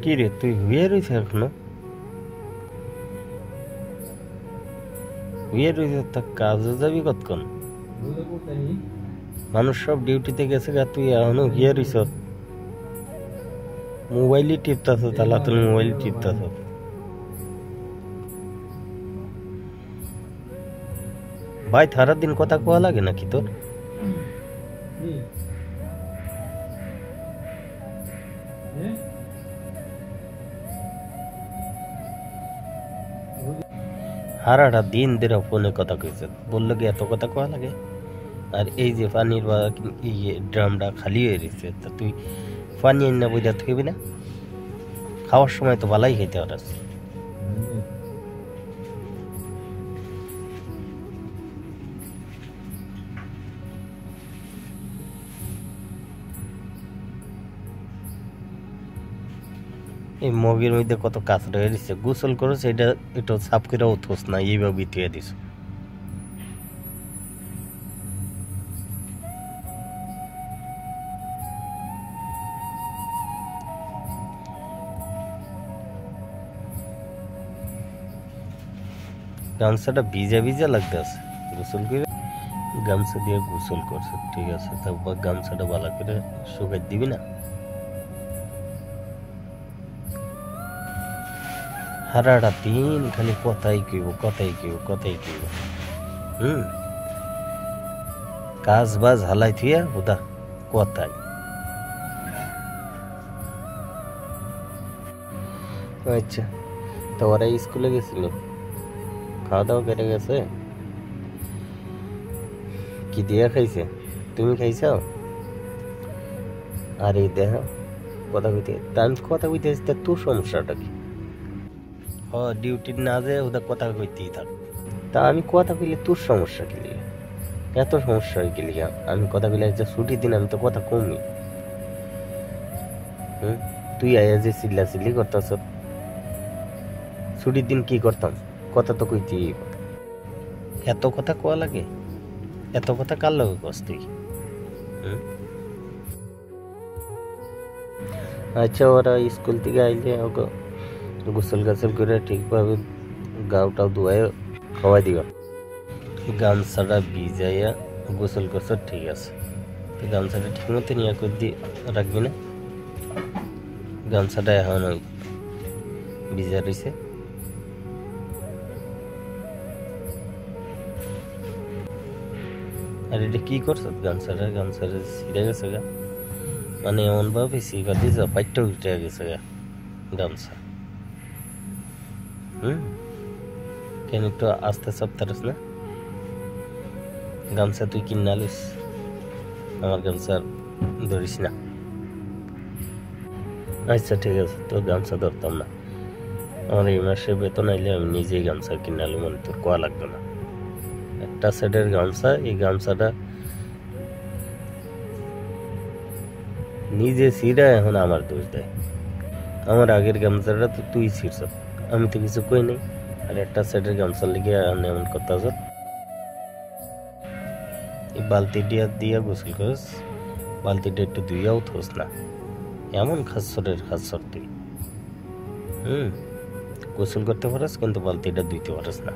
কি রে তুই হুয়ে রয়েছে এখনো হুয়ে রয়েছে তা কাজে যাবি কতক্ষণ মানুষ সব ডিউটিতে গেছে গা তুই এখনো হুয়ে রয়েছ মোবাইলই টিপতাছ তাহলে তুই মোবাইল টিপতাছ ভাই সারা দিন কথা কোয়া লাগে নাকি তোর সারাটা দিন ধরে ফোনে কথা কইছে বললো কি এত কথা কোয়া লাগে আর এই যে পানির বা ড্রামটা খালি হয়ে রয়েছে তা তুই পানি না বইটা থাকবি না খাওয়ার সময় তো ভালাই খেতে পারাস এই মগের মধ্যে কত কাজ রয়ে দিচ্ছে গোসল করো সেটা একটু সাফ করে উঠোস না এইভাবে থুয়ে দিস গামছাটা ভিজা ভিজা লাগতেছে গোসল করে গামছা দিয়ে গোসল করছে ঠিক আছে তারপর গামছাটা ভালো করে শুকাই দিবি না সারাটা দিন খালি কথাই কইব কাজ বাজ হালাই থুয়া হুদা কথাই আচ্ছা তো ওরা স্কুলে গেছিল খাওয়া দাওয়া করে গেছে কি দিয়া খাইছে তুমি খাইছো আরে দেখ কথা কইতে কথা কইতে তোর সমস্যাটা কি ডিউটি না যায় ওদের কথা কইতেই থাক তা আমি কথা কইলে তোর সমস্যা কি এত সমস্যা হয়ে গেলি আমি কথা কইলে যে ছুটির দিন আমি তো কথা কমই তুই আয়া যে চিল্লি করতাস ছুটির দিন কি করতাম কথা তো কইতেই এত কথা কোয়া লাগে এত কথা কার লগে কস তুই আচ্ছা ওরা স্কুল থেকে আইলে ওকে গোসল গাছল করে ঠিকভাবে গাওটাও ধুয়ে খাওয়াই দিবা গামছাটা ভিজাইয়া গোসল করছ ঠিক আছে তো গামছাটা ঠিক মতো নিয়ে করে দিয়ে রাখবি না গামছাটা এখন ভিজা রয়েছে আর এটা কি করছ গামছাটা ছিঁড়ে গেছে গা মানে এমন ভাবে শিখা দিয়েছে পাইটটা উঠে গেছে গা গামছা কেন একটু আস্তে সপ্তাহস না গামছা তুই কিনে আলিস আমার গামছা ধরিস না আচ্ছা ঠিক আছে তোর গামছা ধরতাম না আমার এই মাসে বেতন আইলে আমি নিজেই গামছা কিনে আলু মানে তোর কোয়া লাগবে না একটা সেটের গামছা এই গামছাটা নিজে ছিঁড়া এখন আমার দোষ দেয় আমার আগের গামছাটা তো তুই ছিঁড়ছ আমি তো কিছু কই নাই আর একটা সেটের গামছা লিগে এমন কথা আছে এই বালতি দিয়া গোসল করিস বালতিটা একটু ধুইয়াও থোস না এমন খাসর তুই গোসল করতে পারিস কিন্তু বালতিটা ধুইতে পারিস না